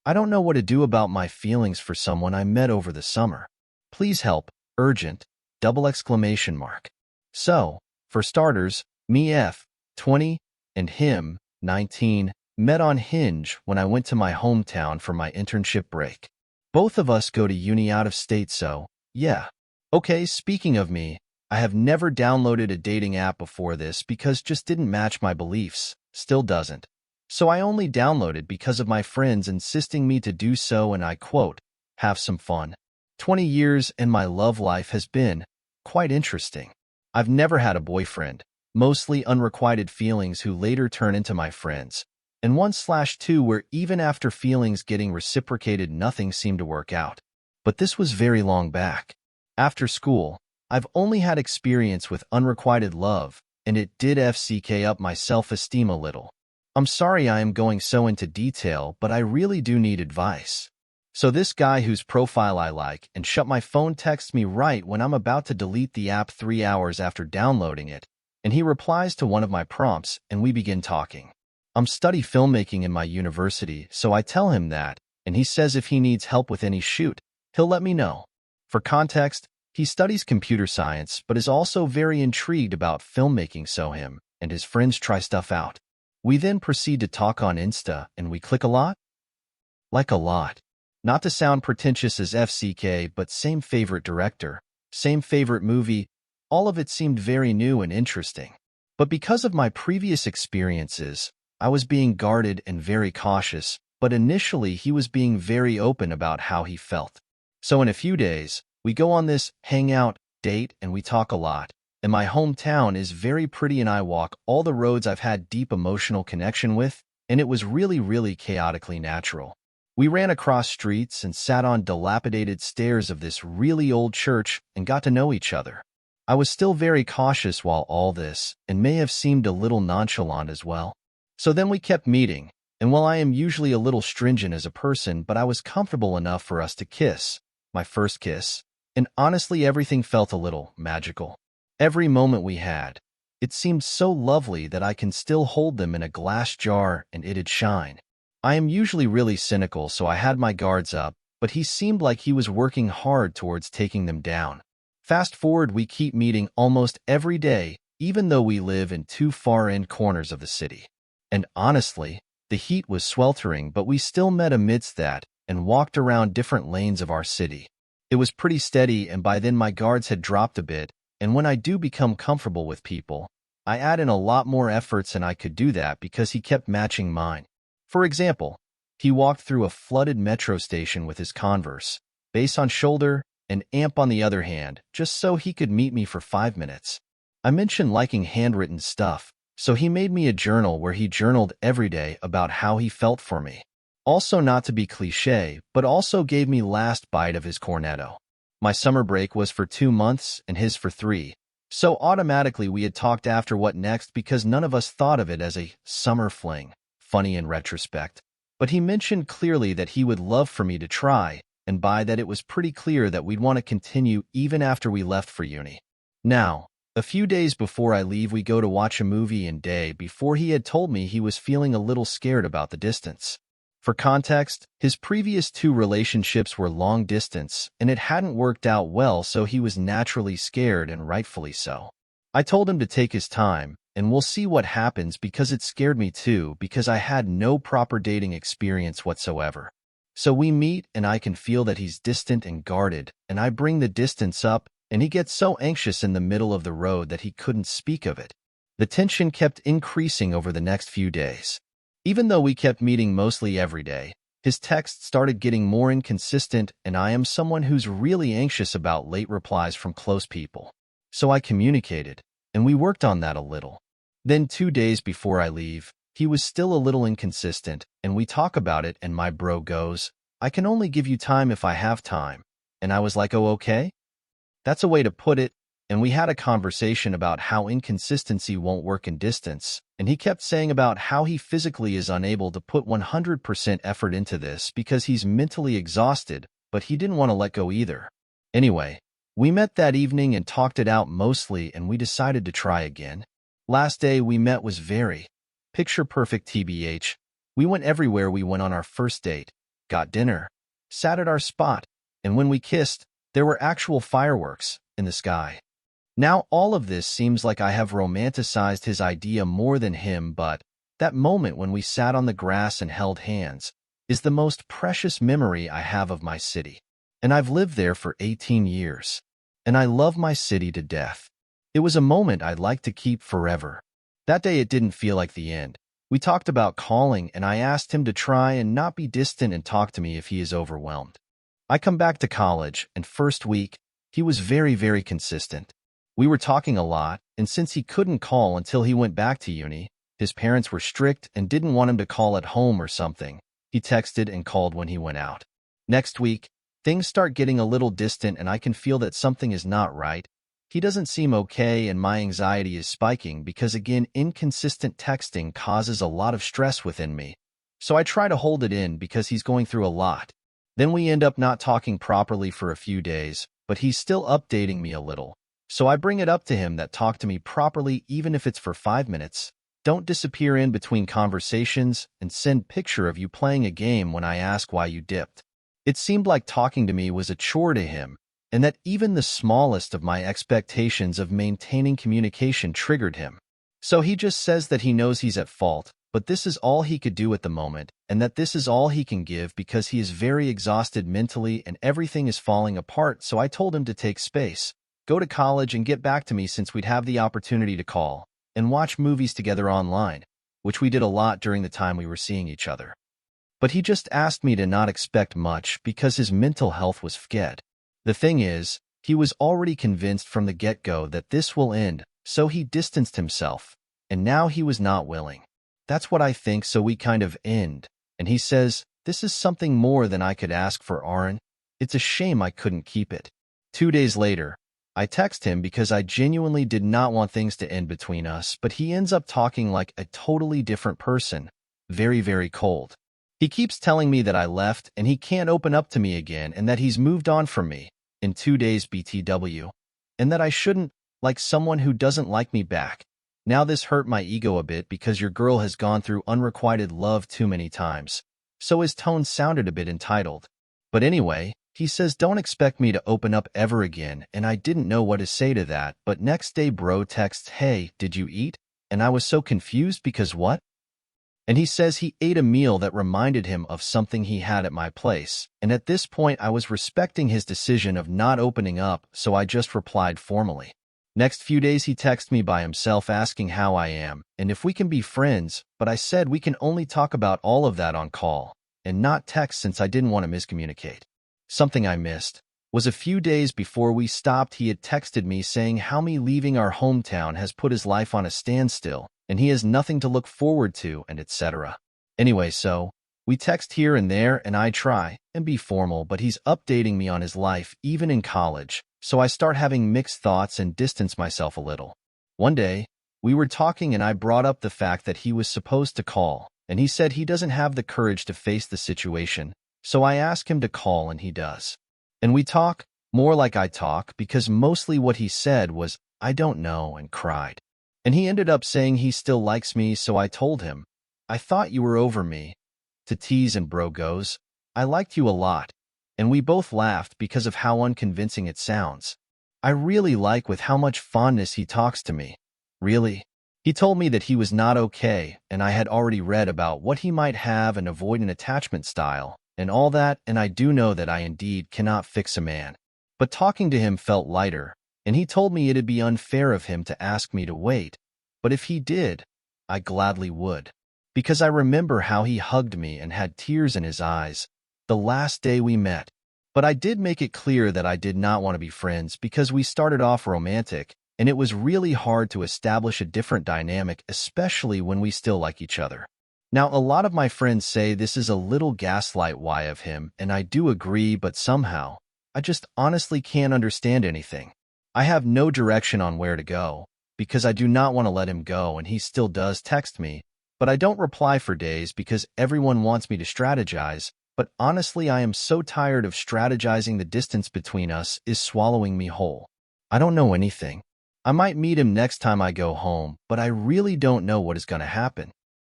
I don't know what to do about my feelings for someone I met over the summer. Please help, urgent, double exclamation mark. So, for starters, me F, 20, and him, 19, met on Hinge when I went to my hometown for my internship break. Both of us go to uni out of state, so, yeah. Okay, speaking of me, I have never downloaded a dating app before this because just didn't match my beliefs, still doesn't. So I only downloaded because of my friends insisting me to do so and I quote, have some fun. 20 years and my love life has been quite interesting. I've never had a boyfriend, mostly unrequited feelings who later turn into my friends, and 1/2 where even after feelings getting reciprocated nothing seemed to work out. But this was very long back. After school, I've only had experience with unrequited love, and it did FCK up my self-esteem a little. I'm sorry I am going so into detail, but I really do need advice. So this guy whose profile I like and shut my phone texts me right when I'm about to delete the app 3 hours after downloading it, and he replies to one of my prompts and we begin talking. I'm studying filmmaking in my university, so I tell him that, and he says if he needs help with any shoot, he'll let me know. For context, he studies computer science but is also very intrigued about filmmaking, so him and his friends try stuff out. We then proceed to talk on Insta and we click a lot? Like a lot. Not to sound pretentious as FCK, but same favorite director, same favorite movie, all of it seemed very new and interesting. But because of my previous experiences, I was being guarded and very cautious, but initially he was being very open about how he felt. So in a few days, we go on this hangout date and we talk a lot. And my hometown is very pretty and I walk all the roads I've had deep emotional connection with, and it was really chaotically natural. We ran across streets and sat on dilapidated stairs of this really old church and got to know each other. I was still very cautious while all this, and may have seemed a little nonchalant as well. So then we kept meeting, and while I am usually a little stringent as a person, but I was comfortable enough for us to kiss, my first kiss, and honestly everything felt a little magical. Every moment we had, it seemed so lovely that I can still hold them in a glass jar and it'd shine. I am usually really cynical, so I had my guards up, but he seemed like he was working hard towards taking them down. Fast forward, we keep meeting almost every day, even though we live in two far-end corners of the city. And honestly, the heat was sweltering, but we still met amidst that and walked around different lanes of our city. It was pretty steady, and by then my guards had dropped a bit, and when I do become comfortable with people, I add in a lot more efforts, and I could do that because he kept matching mine. For example, he walked through a flooded metro station with his Converse, bass on shoulder, and amp on the other hand, just so he could meet me for 5 minutes. I mentioned liking handwritten stuff, so he made me a journal where he journaled every day about how he felt for me. Also, not to be cliche, but also gave me last bite of his cornetto. My summer break was for 2 months and his for 3, so automatically we had talked after what next because none of us thought of it as a summer fling. Funny in retrospect, but he mentioned clearly that he would love for me to try, and by that it was pretty clear that we'd want to continue even after we left for uni. Now, a few days before I leave, we go to watch a movie, and day before he had told me he was feeling a little scared about the distance. For context, his previous 2 relationships were long distance, and it hadn't worked out well, so he was naturally scared, and rightfully so. I told him to take his time, and we'll see what happens because it scared me too because I had no proper dating experience whatsoever. So we meet and I can feel that he's distant and guarded, and I bring the distance up and he gets so anxious in the middle of the road that he couldn't speak of it. The tension kept increasing over the next few days. Even though we kept meeting mostly every day, his texts started getting more inconsistent, and I am someone who's really anxious about late replies from close people. So I communicated, and we worked on that a little. Then 2 days before I leave, he was still a little inconsistent, and we talk about it, and my bro goes, I can only give you time if I have time. And I was like, oh, okay? That's a way to put it, and we had a conversation about how inconsistency won't work in distance, and he kept saying about how he physically is unable to put 100% effort into this because he's mentally exhausted, but he didn't want to let go either. Anyway, we met that evening and talked it out mostly, and we decided to try again. Last day we met was very picture-perfect TBH. We went everywhere we went on our first date. got dinner, sat at our spot, and when we kissed, there were actual fireworks in the sky. Now all of this seems like I have romanticized his idea more than him, but that moment when we sat on the grass and held hands is the most precious memory I have of my city. And I've lived there for 18 years. And I love my city to death. It was a moment I'd like to keep forever. That day it didn't feel like the end. We talked about calling, and I asked him to try and not be distant and talk to me if he is overwhelmed. I come back to college, and first week, he was very, very consistent. We were talking a lot, and since he couldn't call until he went back to uni, his parents were strict and didn't want him to call at home or something. He texted and called when he went out. Next week, things start getting a little distant and I can feel that something is not right. He doesn't seem okay and my anxiety is spiking because, again, inconsistent texting causes a lot of stress within me. So I try to hold it in because he's going through a lot. Then we end up not talking properly for a few days, but he's still updating me a little. So I bring it up to him that talk to me properly even if it's for 5 minutes. Don't disappear in between conversations and send picture of you playing a game when I ask why you dipped. It seemed like talking to me was a chore to him, and that even the smallest of my expectations of maintaining communication triggered him. So he just says that he knows he's at fault, but this is all he could do at the moment, and that this is all he can give because he is very exhausted mentally and everything is falling apart. So I told him to take space, go to college and get back to me since we'd have the opportunity to call and watch movies together online, which we did a lot during the time we were seeing each other. But he just asked me to not expect much because his mental health was fed. The thing is, he was already convinced from the get-go that this will end, so he distanced himself, and now he was not willing. That's what I think, so we kind of end, and he says, this is something more than I could ask for, Aaron. It's a shame I couldn't keep it. 2 days later, I text him because I genuinely did not want things to end between us, but he ends up talking like a totally different person, very, very cold. He keeps telling me that I left and he can't open up to me again and that he's moved on from me in 2 days BTW, and that I shouldn't like someone who doesn't like me back. Now this hurt my ego a bit because your girl has gone through unrequited love too many times, so his tone sounded a bit entitled. But anyway, he says don't expect me to open up ever again, and I didn't know what to say to that, but next day bro texts, hey, did you eat? And I was so confused because what? And he says he ate a meal that reminded him of something he had at my place, and at this point I was respecting his decision of not opening up, so I just replied formally. Next few days he texted me by himself asking how I am, and if we can be friends, but I said we can only talk about all of that on call, and not text since I didn't want to miscommunicate. Something I missed was a few days before we stopped he had texted me saying how me leaving our hometown has put his life on a standstill, and he has nothing to look forward to, and etc. Anyway, so we text here and there, and I try and be formal, but he's updating me on his life even in college, so I start having mixed thoughts and distance myself a little. One day, we were talking and I brought up the fact that he was supposed to call, and he said he doesn't have the courage to face the situation, so I ask him to call and he does. And we talk, more like I talk, because mostly what he said was, I don't know, and cried. And he ended up saying he still likes me, so I told him, I thought you were over me. To tease, and bro goes, I liked you a lot. And we both laughed because of how unconvincing it sounds. I really like with how much fondness he talks to me. Really? He told me that he was not okay, and I had already read about what he might have and avoid an attachment style, and all that, and I do know that I indeed cannot fix a man. But talking to him felt lighter, and he told me it'd be unfair of him to ask me to wait, but if he did, I gladly would. Because I remember how he hugged me and had tears in his eyes the last day we met. But I did make it clear that I did not want to be friends because we started off romantic, and it was really hard to establish a different dynamic, especially when we still like each other. Now, a lot of my friends say this is a little gaslight why of him, and I do agree, but somehow, I just honestly can't understand anything. I have no direction on where to go, because I do not want to let him go, and he still does text me, but I don't reply for days because everyone wants me to strategize, but honestly I am so tired of strategizing. The distance between us is swallowing me whole. I don't know anything. I might meet him next time I go home, but I really don't know what is going to happen.